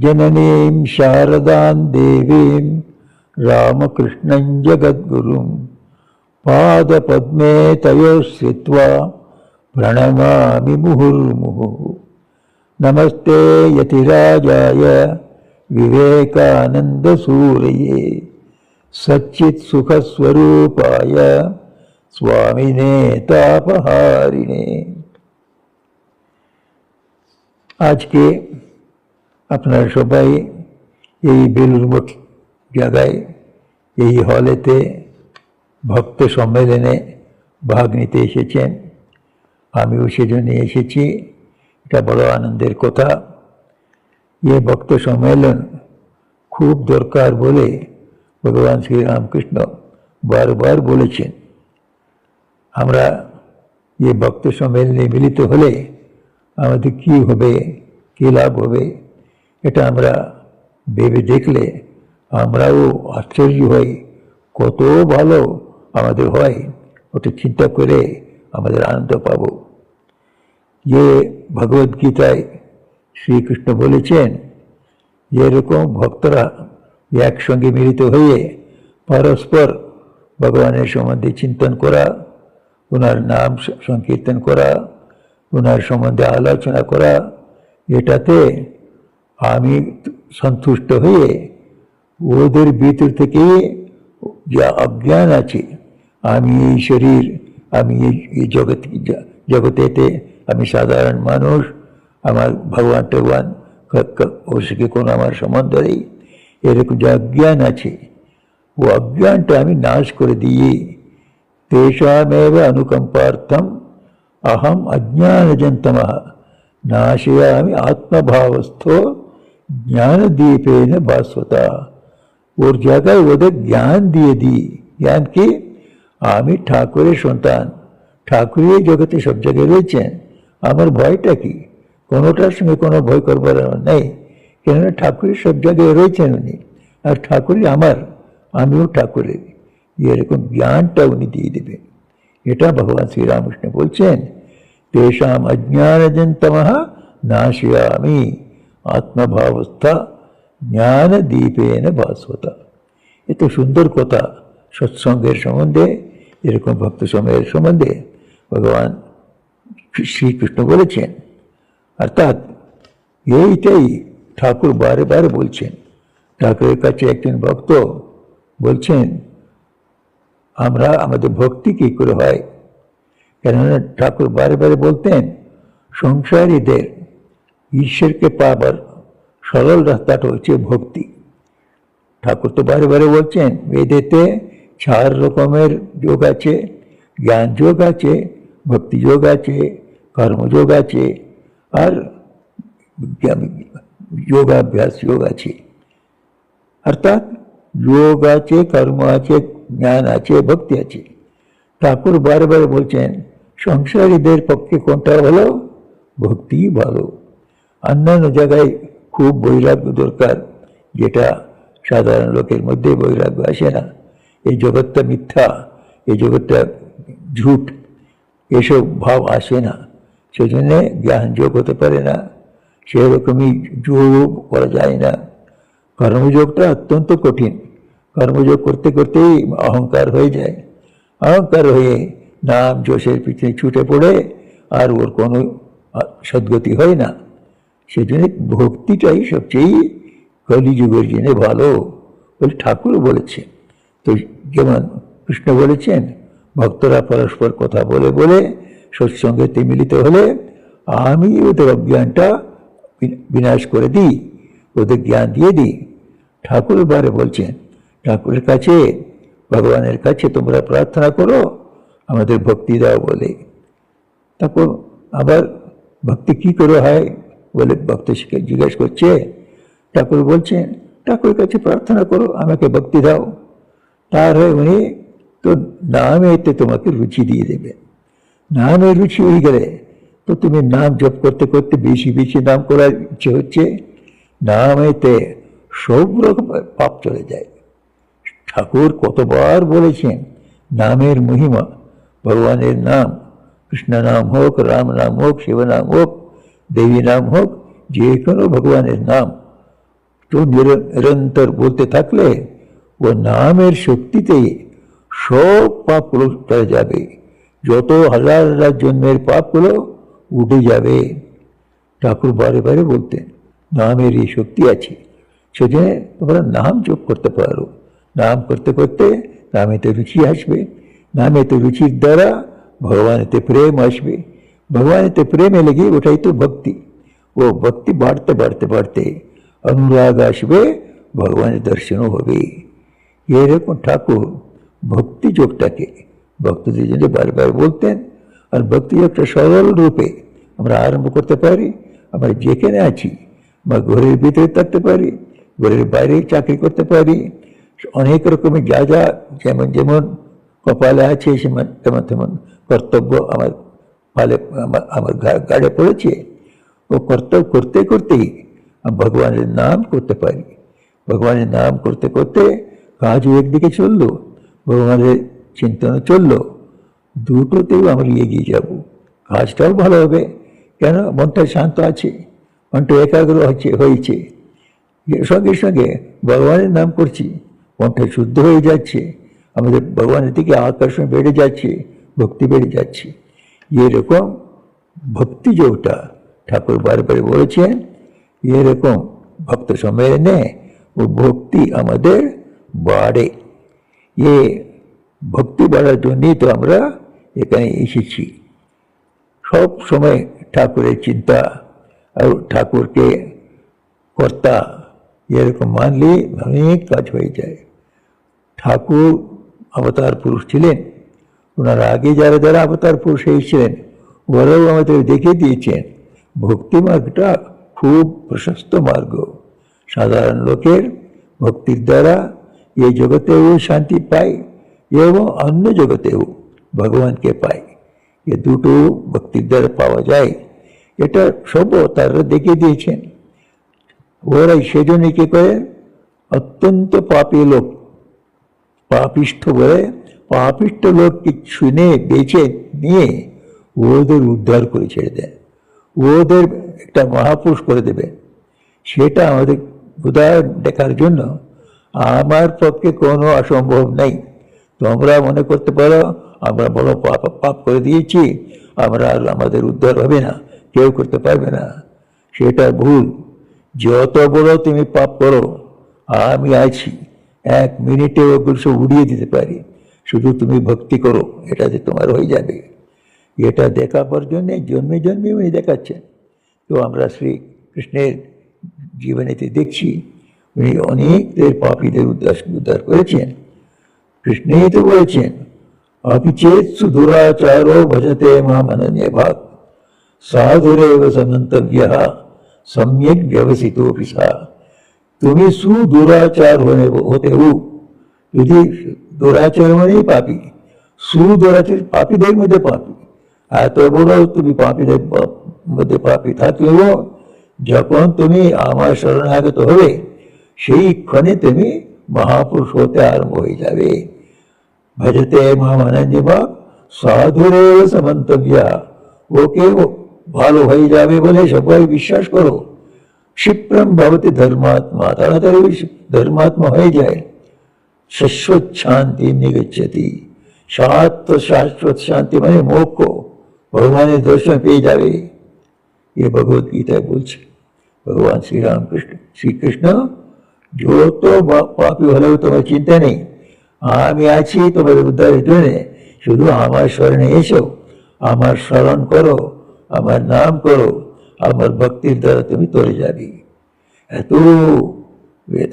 जननीं शारदां देवीं रामकृष्णं जगद्गुरुं पादपद्मे तयोः श्रित्वा प्रणमामि मुहुर्मुहुः। नमस्ते यतिराजाय विवेकानन्दसूरये सच्चित्सुखस्वरूपाय स्वामिने तापहारिणे। आज के আপনারা সবাই এই বেলুড়মঠ জায়গায় এই হলেতে ভক্ত সম্মেলনে ভাগ নিতে এসেছেন। আমিও সেজন্য এসেছি। এটা বড় আনন্দের কথা। ये ভক্ত সম্মেলন খুব দরকার বলে ভগবান শ্রীরামকৃষ্ণ বারবার বলেছেন। আমরা ये ভক্ত সম্মেলনে মিলিত হলে আমাদের কি হবে, কি লাভ হবে, এটা আমরা ভেবে দেখলে আমরাও আশ্চর্য হই, কত ভালো আমাদের হয়। ওটা চিন্তা করে আমাদের আনন্দ পাব। ये ভগবদ গীতায় শ্রীকৃষ্ণ বলেছেন যেরকম ভক্তরা একসঙ্গে মিলিত হয়ে পরস্পর ভগবানের সম্বন্ধে চিন্তন করা, ওনার নাম সংকীর্তন করা, ওনার সম্বন্ধে আলোচনা করা, এটাতে আমি সন্তুষ্ট হয়ে ওদের ভিতর থেকে যা অজ্ঞান আছে, আমি এই শরীর, আমি এই জগতেতে আমি সাধারণ মানুষ, আমার ভগবান টগবান ওর সঙ্গে কোনো আমার সম্বন্ধ নেই, এরকম যে অজ্ঞান আছে ও অজ্ঞানটা আমি নাশ করে দিয়ে তেষামেব অনুকম্পার্থম अहम अज्ञानजन्तमः नाशयामि आत्मभावस्थ ज्ञानदीपेन भास्वता। और जगह ওদের জ্ঞান দিয়ে দিই, জ্ঞান কি আমি ঠাকুরের সন্তান, ঠাকুরই জগতে সব জায়গায় রয়েছেন, আমার ভয়টা কি? কোনোটার সঙ্গে কোনো ভয় করবার নেই, কেননা ঠাকুরের সব জায়গায় রয়েছেন উনি, আর ঠাকুরই আমার, আমিও ঠাকুরের। এরকম জ্ঞানটা উনি দিয়ে দেবেন। এটা ভগবান শ্রীরামকৃষ্ণ বলছেন তেষাম অজ্ঞানজন্তমঃ নাশয়ামি আত্মভাবস্থা জ্ঞান দীপেন ভাস্বতা। এত সুন্দর কথা সৎসঙ্গের সম্বন্ধে, এরকম ভক্ত সময়ের সম্বন্ধে ভগবান শ্রীকৃষ্ণ বলেছেন। অর্থাৎ এইটাই ঠাকুর বারে বারে বলছেন। ঠাকুরের কাছে একজন ভক্ত বলছেন আমরা আমাদের ভক্তি কী করে হয়, কেননা ঠাকুর বারে বারে বলতেন সংসারীদের ঈশ্বরকে পাবার সরল রাস্তাটা হচ্ছে ভক্তি। ঠাকুর তো বারে বারে বলছেন বেদেতে 4 রকমের যোগ আছে, জ্ঞান যোগ আছে, ভক্তি যোগ আছে, কর্মযোগ আছে, আর যোগাভ্যাস যোগ আছে। অর্থাৎ যোগ আছে, কর্ম আছে, জ্ঞান আছে, ভক্তি আছে। ঠাকুর বারবার বলছেন সংসারীদের পক্ষে কোনটা ভালো? ভক্তি ভালো। অন্যান্য জায়গায় খুব বৈরাগ্য দরকার, যেটা সাধারণ লোকের মধ্যে বৈরাগ্য আসে না। এই জগৎটা মিথ্যা, এই জগৎটা ঝুট, এসব ভাব আসে না, সেজন্যে জ্ঞান যোগ হতে পারে না, সেরকমই যোগ করা যায় না। কর্মযোগটা অত্যন্ত কঠিন। কর্মযোগ করতে করতেই অহংকার হয়ে যায়, অহংকার হয়ে নাম যশের পিছনে ছুটে পড়ে আর ওর কোনো সদ্গতি হয় না। সেজন্য ভক্তিটাই সবচেয়ে কলিযুগের জন্য ভালো বলে ঠাকুর বলেছেন। তো যেমন কৃষ্ণ বলেছেন ভক্তরা পরস্পর কথা বলে বলে সৎসঙ্গেতে মিলিত হলে আমি ওদের অজ্ঞানটা বিনাশ করে দিই, ওদের জ্ঞান দিয়ে দিই। ঠাকুর বারে বলছেন ঠাকুরের কাছে, ভগবানের কাছে তোমরা প্রার্থনা করো আমাদের ভক্তি দাও বলে। তারপর আবার ভক্তি কি করে হয় বলে ভক্ত জিজ্ঞেস করছে। ঠাকুর বলছেন ঠাকুরের কাছে প্রার্থনা করো আমাকে ভক্তি দাও, তার হয় উনি তো নামেতে তোমাকে রুচি দিয়ে দেবে। নামে রুচি হয়ে গেলে তো তুমি নাম জপ করতে করতে বেশি বেশি নাম করার ইচ্ছে হচ্ছে, নামেতে সব রকম পাপ চলে যায়। ঠাকুর কতবার বলেছেন নামের মহিমা, ভগবানের নাম, কৃষ্ণ নাম হোক, রাম নাম হোক, শিব নাম হোক, দেবী নাম হোক, যে কোনো ভগবানের নাম তো নিরন্তর বলতে থাকলে ও নামের শক্তিতে সব পাপগুলো চলে যাবে, যত হাজার হাজার জন্মের পাপগুলো উঠে যাবে। ঠাকুর বারে বারে বলতেন নামের এই শক্তি আছে, সেজন্য তোমরা নাম জপ করতে পারো। নাম করতে করতে নামেতে রুচি আসবে, নামেতে রুচির দ্বারা ভগবানেতে প্রেম আসবে, ভগবানেতে প্রেম এলে গিয়ে ওটাই তো ভক্তি। ও ভক্তি বাড়তে বাড়তে বাড়তে অনুরাগ আসবে, ভগবানের দর্শনও হবে। এরকম ঠাকুর ভক্তি যোগটাকে ভক্তদের জন্য বারবার বলতেন। আর ভক্তি যোগটা সরল রূপে আমরা আরম্ভ করতে পারি। আমরা যেখানে আছি, আমরা ঘরের ভিতরে থাকতে পারি, ঘরের বাইরে চাকরি করতে পারি, অনেক রকমের যা যা যেমন যেমন কপালে আছে তেমন তেমন কর্তব্য আমার পালে আমার গাড়ে পড়েছে। ও কর্তব্য করতে করতেই ভগবানের নাম করতে পারি। ভগবানের নাম করতে করতে কাজও একদিকে চললো, ভগবানের চিন্তনও চললো, দুটোতেও আমরা এগিয়ে যাব। কাজটাও ভালো হবে, কেন মনটা শান্ত আছে, মনটা একাগ্র হয়েছে। সঙ্গে সঙ্গে ভগবানের নাম করছি, মনটা শুদ্ধ হয়ে যাচ্ছে, আমাদের ভগবানের দিকে আকর্ষণ বেড়ে যাচ্ছে, ভক্তি বেড়ে যাচ্ছে। এরকম ভক্তি যোগটা ঠাকুর বারবার বলেছেন, এরকম ভক্ত সম্মেলনে ও ভক্তি আমাদের বাড়ে। এ ভক্তি বাড়ার জন্যই তো আমরা এখানে এসেছি। সব সময় ঠাকুরের চিন্তা আর ঠাকুরকে কর্তা এরকম মানলে অনেক কাজ হয়ে যায়। ঠাকুর অবতার পুরুষ ছিলেন, ওনার আগে যারা যারা অবতার পুরুষ এসেছিলেন ওরাও আমাদের দেখে দিয়েছেন ভক্তি মার্গটা খুব প্রশস্ত মার্গ। সাধারণ লোকের ভক্তির দ্বারা এই জগতেও শান্তি পায় এবং অন্য জগতেও ভগবানকে পায়। এ দুটো ভক্তির দ্বারা পাওয়া যায়, এটা সব তারা দেখে দিয়েছেন। ওরাই সেজন্য কি করে, অত্যন্ত পাপী লোক, পাপিষ্ঠ বলে পাপিষ্ঠ লোককে শুনে বেছে নিয়ে ওদের উদ্ধার করে ছেড়ে দেন, ওদের একটা মহাপুরুষ করে দেবে। সেটা আমাদের উদাহরণ দেখার জন্য আমার পক্ষে কোনো অসম্ভব নেই। তোমরা মনে করতে পারো আমরা বড় পাপ করে দিয়েছি, আমরা আর আমাদের উদ্ধার হবে না, কেউ করতে পারবে না, সেটা ভুল। যত বড় তুমি পাপ করো আমি আছি, 1 মিনিটে ওগুলো সব উড়িয়ে দিতে পারি। শুধু তুমি ভক্তি করো, এটাতে তোমার হয়ে যাবে। এটা দেখাবার জন্যে জন্মে জন্মে উনি দেখাচ্ছেন। তো আমরা শ্রীকৃষ্ণের জীবনীতে দেখছি উনি অনেকদের পাপীদের উদ্ধার করেছেন। কৃষ্ণই তো বলেছেন, অপিচেত সুদুরাচারো ভজতে মাম অনন্যা ভাগ সাধুরেব সমন্তব্যঃ সম্যক ব্যবসিতোপি সা। তুমি সুদুরাচার হতেও, যদি দুরাচার মানেই পাপী, সুদুরাচার পাপীদের মধ্যে পাপী, এত বড় তুমি পাপীদের মধ্যে পাপী থাকলেও যখন তুমি আমার শরণাগত হবে সেই ক্ষণে তুমি মহাপুরুষ হতে আরম্ভ হয়ে যাবে। ভজতে মাম অনন্যা সাধুরে সমন্তব্যা, ওকে ভালো হয়ে যাবে বলে সবাই বিশ্বাস করো। ক্ষিপ্রম ভবতি ধর্মাত্মা, তাড়াতাড়ি ধর্মাত্মা হয়ে যায়। শাশ্বত শান্তি নিগচ্ছতি, শাশ্বত শান্তি মানে মোক্ষ, ভগবানের দর্শন পেয়ে যাবে। ये भगवत गीताয় বলছে ভগবান শ্রীকৃষ্ণ, যত পাপী হলেও তোমার চিন্তা নেই, আমি আছি তোমার উদ্ধারের জন্য। শুধু আমার স্মরণে এসো, আমার স্মরণ করো, আমার নাম করো, আমার ভক্তির দ্বারা তুমি তরে যাবে।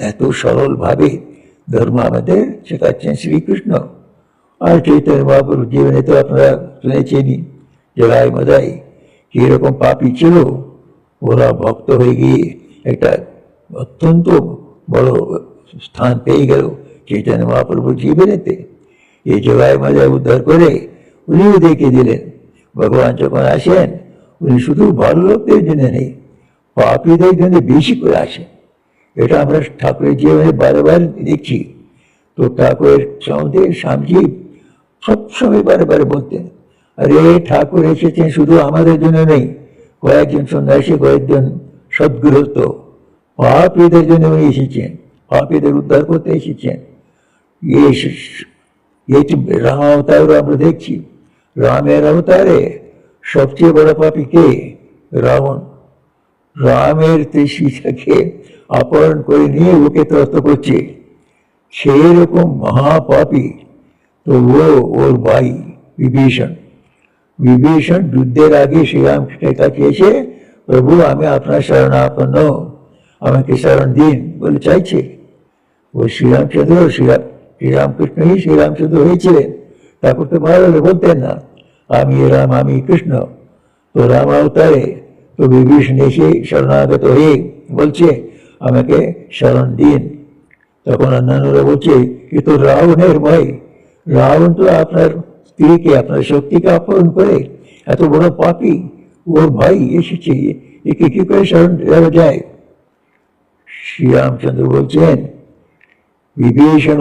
এত সরল ভাবে ধর্ম আমাদের শেখাচ্ছেন শ্রীকৃষ্ণ। আর চৈতন্য মহাপ্রভু জীবনে তো আপনারা শুনেছেনই, জগাই মদাই কিরকম পাপী ছিল, ওরা ভক্ত হয়ে গিয়ে একটা অত্যন্ত বড় স্থান পেয়ে গেল চৈতন্য মহাপ্রভুর জীবনেতে। এই জগাই মদাই উদ্ধার করে উনিও দেখে দিলেন ভগবান যখন আসেন উনি শুধু ভালো লোকদের জন্য নেই, পাপীদের জন্য বেশি করে আসেন। এটা আমরা ঠাকুরের জীবনে বারবার দেখছি। তো ঠাকুরের সম্বন্ধে স্বামীজি সবসময় বারে বলতেন, আরে ঠাকুর এসেছেন শুধু আমাদের জন্য নেই, কয়েকজন সন্ন্যাসী, কয়েকজন সদ্গৃহস্থ, পাপীদের জন্য উনি এসেছেন, পাপীদের উদ্ধার করতে এসেছেন। এই রাম অবতার আমরা দেখছি, রামের অবতারে সবচেয়ে বড় পাপী কে? রাবণ। রামের সীতাকে অপহরণ করে নিয়ে ওকে তর্ক করছে, সেই রকম মহাপাপী। তো ওর ভাই বিভীষণ, বিভীষণ যুদ্ধের আগে শ্রীরামকৃষ্ণের কাছে এসে, প্রভু আমি আপনার শরণাপন্ন, আমাকে শরণ দিন বলে চাইছে। ও শ্রীরামকৃষ্ণই শ্রীরামচন্দ্র হয়েছিলেন। তারপর তো ভালো বলতেন না আমি রাম আমি কৃষ্ণ। তো রাম অবতারে তো বিভীষণ এসে শরণাগত হয়ে বলছে আমাকে শরণ দিন। তখন অন্যান্যরা বলছে এ তো রাবণের ভাই, রাবণ তো আপনার স্ত্রীকে আপনার শক্তিকে অপহরণ করে, এত বড় পাপী, ওর ভাই এসেছে, একে কি করে শরণ দেওয়া যায়? শ্রীরামচন্দ্র বলছেন বিভীষণ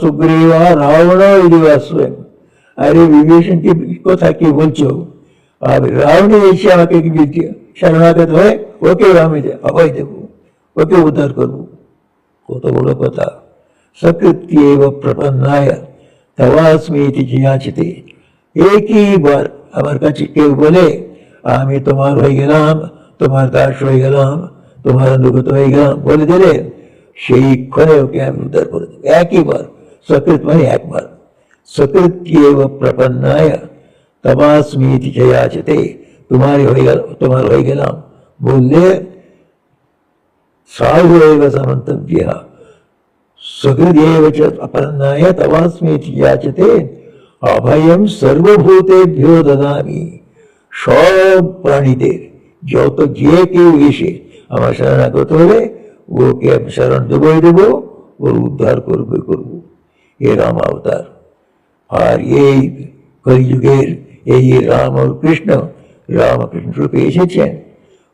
সুগ্রীবা রাবণ স্বয়ং। আরে বিভীষণকে কথা কি বলছো? আর রাবণে এসে আমাকে শরণাগত হয়ে ওকে আমি অভয় দেবো, ওকে উদ্ধার করবো। কত বড় কথা! সকৃত্যেব প্রপন্নায় তবাস্মি ইতি জিয়াচিতে। একইবার আমার কাছে কেউ বলে আমি তোমার হয়ে গেলাম, তোমার দাস হয়ে গেলাম, তোমার অনুগত হয়ে গেলাম বলে দিলে, সেই ক্ষণে ওকে আমি উদ্ধার করে দেবো। একইবার, সকৃত মানে একবার। সকৃত্যেব প্রপন্নায় তবাস্মি ইতি জিয়াচিতে, তোমার হয়ে গেলাম বললে সাধুরেব সমন্তব্যঃ সুহৃদেব চ অপন্নায় তবাস্মিতি যাচতে অভয়ম সর্বভূতেভ্যো দদামি। সব প্রাণীদের যত যে কেউ এসে আমার শরণাগত হলে ওকে আমি শরণ দেবই দেবো, ওর উদ্ধার করবো। এ রাম অবতার। আর এই কলিযুগের এই রাম ও কৃষ্ণ, রামকৃষ্ণ রূপে এসেছেন।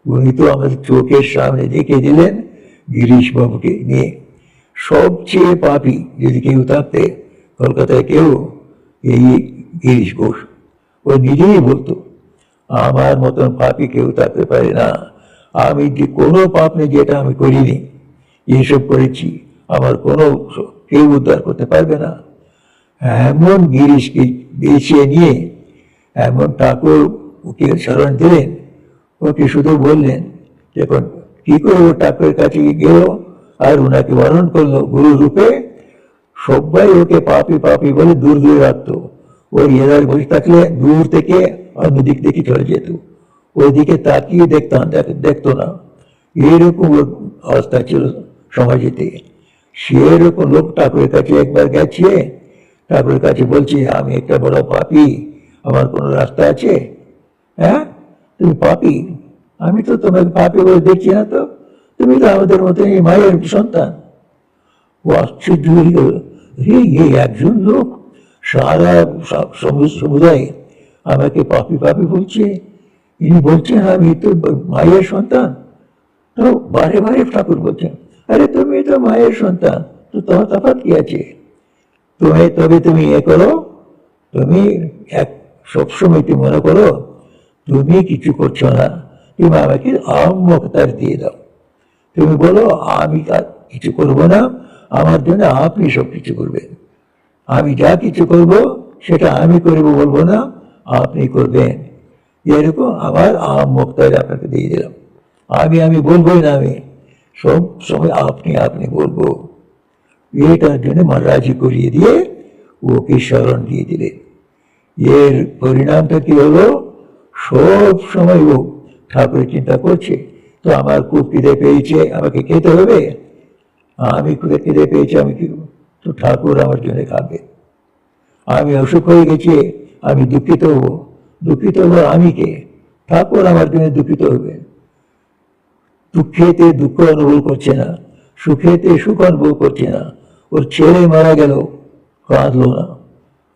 উনি তো আমাদের চোখের সামনে দেখে দিলেন গিরিশ বাবুকে নিয়ে। সবচেয়ে পাপী যদি কেউ থাকতে কলকাতায় কেউ, এই গিরিশ ঘোষ। ও নিজেই বলতো আমার মতন পাপী কেউ থাকতে পারে না, আমি যে কোনো পাপ নেই যেটা আমি করিনি, এসব করেছি, আমার কোনো কেউ উদ্ধার করতে পারবে না। এমন গিরিশকে বেছে নিয়ে এমন ঠাকুর ওকে শরণ দিলেন। ওকে শুধু বললেন যখন কি করে ও ঠাকুরের কাছে গেল আর ওনাকে বরণ করলো গুরু রূপে, সবাই ওকে পাপি পাপি বলে দূর দূরে রাখতো। ওই এলাকায় বসে থাকলে দূর থেকে অন্যদিক দেখে চলে যেত, ওইদিকে তাকিয়ে দেখতো না। এইরকম অবস্থা ছিল সমাজেতে। সেরকম লোক ঠাকুরের কাছে একবার গেছে, ঠাকুরের কাছে বলছে আমি একটা বড় পাপি, আমার কোনো রাস্তা আছে? হ্যাঁ, তুমি পাপি, আমি তো তোমাকে পাপি বলে দেখছি না তো, তুমি তো আমাদের মতন মায়ের সন্তান। ও আশ্চর্য হয়ে গেল, এই একজন লোক সারা সমুদায় আমাকে পাপি পাপি বলছে, ইনি বলছেন আমি তো মায়ের সন্তান। তো বারে বারে ঠাকুর বলছেন আরে তুমি তো মায়ের সন্তান, তো তোমার তফাৎ কি আছে? তবে তুমি এ করো, তুমি সবসময় তুমি মনে করো তুমি কিছু করছো না, তুমি আমাকে আহ্মকতার দিয়ে দাও। তুমি বলো আমি কিছু করবো না, আমার জন্য আপনি সব কিছু করবেন। আমি যা কিছু করব সেটা আমি করবো বলবো না, আপনি করবেন। এরকম আমার আহ্মকতার আপনাকে দিয়ে দিলাম। আমি বলবোই না, আমি সব সময় আপনি বলবো। এটার জন্য রাজি করিয়ে দিয়ে ওকে স্মরণ দিয়ে দিলেন। এর পরিণামটা কি হলো? সব সময় ও ঠাকুরের চিন্তা করছে, তো আমার খুব খিদে পেয়েছে, আমাকে খেতে হবে, আমি খিদে পেয়েছে, আমি কি তো ঠাকুর আমার জন্য খাবে। আমি অসুখ হয়ে গেছি, আমি দুঃখিত হবো আমি কে? ঠাকুর আমার জন্য দুঃখিত হবে। দুঃখেতে দুঃখ অনুভব করছে না, সুখেতে সুখ অনুভব করছে না। ওর ছেলে মারা গেল, কাঁদলো না।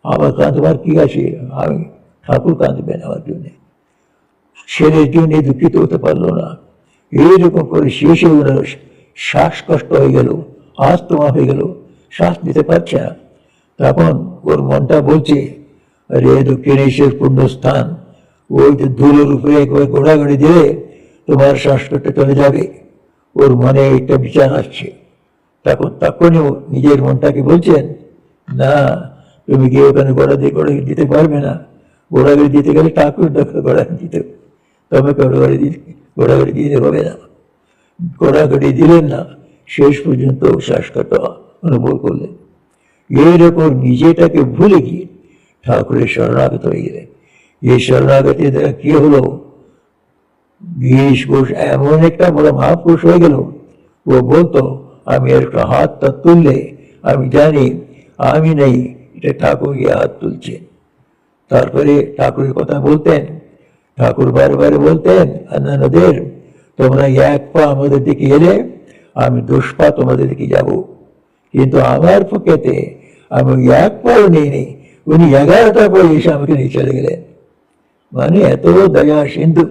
আমার কাঁদবার কি আছে? আমি ঠাকুর কাঁদবেন আমার জন্য। ছেলের জন্য দুঃখিত হতে পারলো না। এইরকম করে শেষে ওনার শ্বাসকষ্ট হয়ে গেল, আস্তমা হয়ে গেল, শ্বাস নিতে পারছে না। তখন ওর মনটা বলছে আরে দক্ষিণেশ্বর পুণ্যস্থান, ওই যে ধুলোর উপরে একবার ঘোরাঘুরি দিলে তোমার শ্বাসকষ্ট চলে যাবে। ওর মনে একটা বিচার আসছে, তখনই ও নিজের মনটাকে বলছেন, না, তুমি গিয়ে ওখানে গড়াগড়ি দিতে পারবে না, গড়াগড়ি দিতে গেলে ঠাকুর গড়াগড়ি দিতে, তবে গড়াগড়ি দিতে হবে না। গড়াগড়ি দিলেন না, শেষ পর্যন্ত শ্বাসকষ্ট অনুভব করলেন। এর ওপর নিজেটাকে ভুলে গিয়ে ঠাকুরের শরণাগত হয়ে গেলেন। এই শরণাগতির দ্বারা কি হলো, গিরিশ ঘোষ এমন একটা বড় মহাপুরুষ হয়ে গেল। ও বলতো, আমি একটা হাতটা তুললে আমি জানি আমি নেই, এটা ঠাকুর গিয়ে হাত তুলছে। তারপরে ঠাকুরের কথা বলতেন, ঠাকুর বারবার বলতেন অন্যান্যদের, তোমরা এক পা আমাদের দিকে এলে আমি 10 পা তোমাদের দিকে যাব। কিন্তু আমার পক্ষেতে আমি এক পাও নেই, উনি 11টা পরে এসে আমাকে নিয়ে চলে গেলেন। মানে এত দয়া সিন্ধু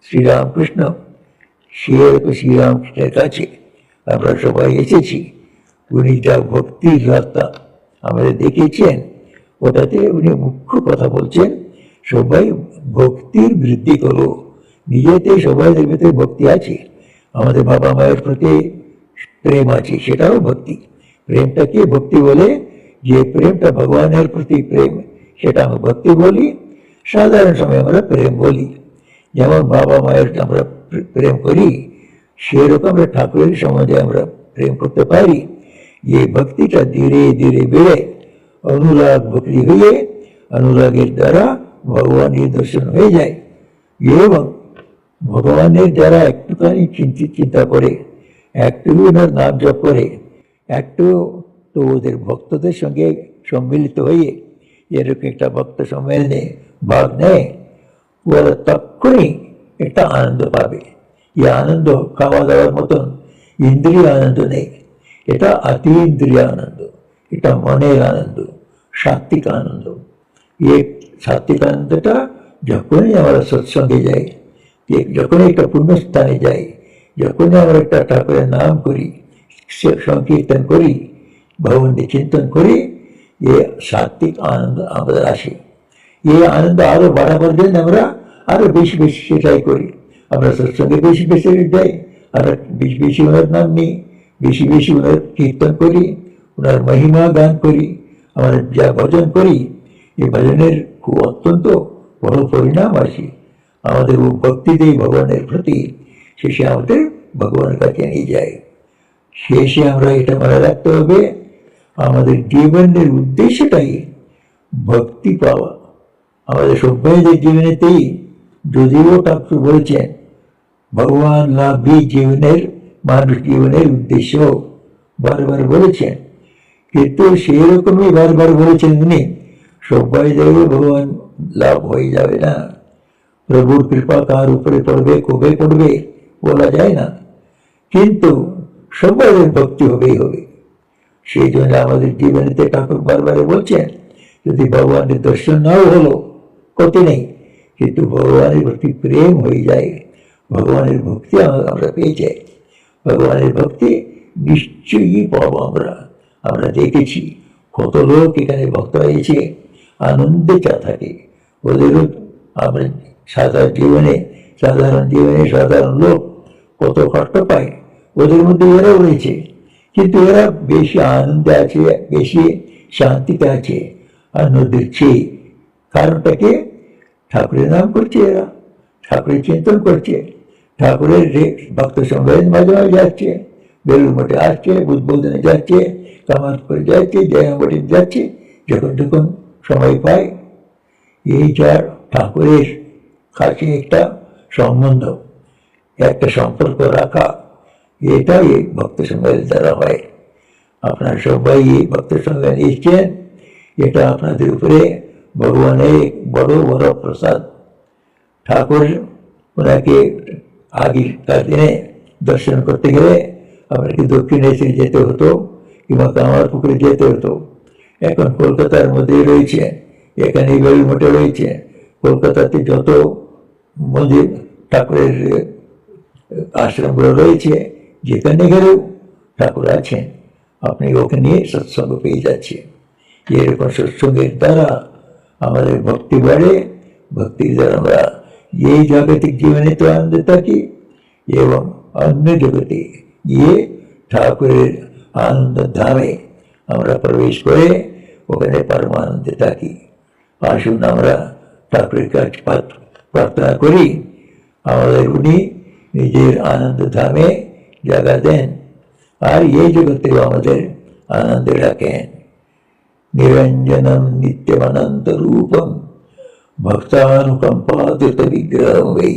শ্রীরামকৃষ্ণ। শ্রীরামকৃষ্ণের কাছে আমরা সবাই এসেছি। উনি যা ভক্তির রাস্তা আমাদের দেখিয়েছেন, ওটাতে উনি মুখ্য কথা বলছেন, সবাই ভক্তির বৃদ্ধি করো। নিজেতে সবাই ভিতরে ভক্তি আছে, আমাদের বাবা মায়ের প্রতি প্রেম আছে, সেটাও ভক্তি। প্রেমটাকে ভক্তি বলে, যে প্রেমটা ভগবানের প্রতি প্রেম, সেটা আমরা ভক্তি বলি। সাধারণ সময় আমরা প্রেম বলি। যেমন বাবা মায়ের আমরা প্রেম করি, সেরকম আমরা ঠাকুরের সমাজে আমরা প্রেম করতে পারি। এই ভক্তিটা ধীরে ধীরে বেড়ে অনুরাগ ভক্তি হয়ে, অনুরাগের দ্বারা ভগবানের দর্শন হয়ে যায়। এবং ভগবানের যারা একটুখানি চিন্তা করে, একটু ওনার নাম জপ করে, একটু তো ওদের ভক্তদের সঙ্গে সম্মিলিত হয়ে এরকম একটা ভক্ত সম্মেলনে ভাগ নেয়, ওরা তখনই একটা আনন্দ পাবে। এই আনন্দ খাওয়া দাওয়ার মতন ইন্দ্রিয় আনন্দ নেই, এটা অতীন্দ্রিয় আনন্দ, এটা মনের আনন্দ, সাত্বিক আনন্দ। এই সাত্বিক আনন্দটা যখনই আমরা সৎসঙ্গে যাই, যখনই একটা পুণ্যস্থানে যাই, যখনই আমরা একটা ঠাকুরের নাম করি, সংকীর্তন করি, ভগবানকে চিন্তন করি, এ সাত্বিক আনন্দ আমাদের আসে। এই আনন্দ আরো বাড়াবার জন্য আমরা আরো বেশি বেশি সেটাই করি। আমরা সৎসঙ্গে বেশি বেশি যাই, আমরা বেশি বেশি ওনার নাম নিই, বেশি বেশি ওনার কীর্তন করি, ওনার মহিমা গান করি, আমরা যা ভজন করি, এই ভজনের খুব অত্যন্ত বড় পরিণাম আসে। আমাদের ভক্তিতেই ভগবানের প্রতি শেষে আমাদের ভগবানের কাছে নিয়ে যায়। শেষে আমরা এটা মনে রাখতে হবে, আমাদের জীবনের উদ্দেশ্যটাই ভক্তি পাওয়া। আমাদের সভ্যদের জীবনেতেই যদিও ঠাকুর বলেছেন ভগবান লাভই জীবনের, মানুষ জীবনের উদ্দেশ্য বারবার বলেছেন, কিন্তু সেরকমই বারবার বলেছেন উনি, সবাই দেখবে ভগবান লাভ হয়ে যাবে না। প্রভুর কৃপা কার উপরে পড়বে, কবে পড়বে বলা যায় না, কিন্তু সবাই ভক্তি হবেই হবে। সেই জন্য আমাদের জীবনেতে ঠাকুর বারবার বলছেন, যদি ভগবানের দর্শন নাও হলো ক্ষতি নেই, কিন্তু ভগবানের প্রতি প্রেম হয়ে যায়, ভগবানের ভক্তি আমরা পেয়ে যাই। ভগবানের ভক্তি নিশ্চয়ই পাবো আমরা। আমরা দেখেছি কত লোক এখানে ভক্ত হয়েছে, আনন্দে চা থাকে। ওদেরও আমরা সাধারণ জীবনে সাধারণ লোক কত কষ্ট পায়, ওদের মধ্যে এরাও রয়েছে, কিন্তু এরা বেশি আনন্দে আছে, বেশি শান্তিতে আছে অন্যদের চেয়ে। কারণটাকে ঠাকুরের নাম করছে, এরা ঠাকুরের চিন্তন করছে, ঠাকুরের ভক্ত সম্মেলন মাঝে মাঝে যাচ্ছে, বেলুর মঠে আসছে, উদ্বোধনে যাচ্ছে, কামারপুরে যাচ্ছে, জয়ামঠে যাচ্ছে, যখন যখন সময় পায়। এই যার ঠাকুরের কাছে একটা সম্বন্ধ, একটা সম্পর্ক রাখা, এটাই এই ভক্ত সম্মেলন দ্বারা হয়। আপনারা সবাই এই ভক্ত সম্মেলন এসছেন, এটা আপনাদের উপরে ভগবানের বড় বড় প্রসাদ। ঠাকুর ওনাকে আগেকার দিনে দর্শন করতে গেলে আপনাকে দক্ষিণেশ্বরে যেতে হতো কিংবা কামারপুকুরে যেতে হতো। এখন কলকাতার মধ্যে রয়েছে, এখানে বেলুড় মঠে রয়েছে, কলকাতাতে যত মন্দির ঠাকুরের আশ্রমগুলো রয়েছে, যেখানে গেলেও ঠাকুর আছেন, আপনি ওখানে সৎসঙ্গ পেয়ে যাচ্ছেন। এরকম সৎসঙ্গের দ্বারা আমাদের ভক্তি বাড়ে, ভক্তির দ্বারা আমরা এই জাগতিক জীবনে তো আনন্দে থাকি, এবং অন্য জগতে গিয়ে ঠাকুরের আনন্দ ধামে আমরা প্রবেশ করে ওখানে পরমানন্দে থাকি। আসুন আমরা ঠাকুরের কাছে প্রার্থনা করি, আমাদের উনি নিজের আনন্দ ধামে জায়গা দেন আর এই জগতেও আমাদের আনন্দে রাখেন। নিরঞ্জনম নিত্যমনন্ত রূপম ভক্তানুকম্পাদিত বিগ্রহম वै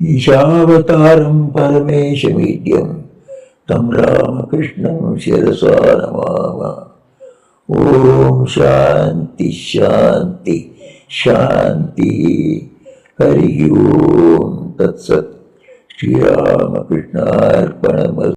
ईशावतारं परमेशमीड्यं तं रामकृष्णं शिरसा नमामः। ओम शांति शांति शांति। हरि ओम तत्सत्। श्री रामकृष्णार्पणमस्तु।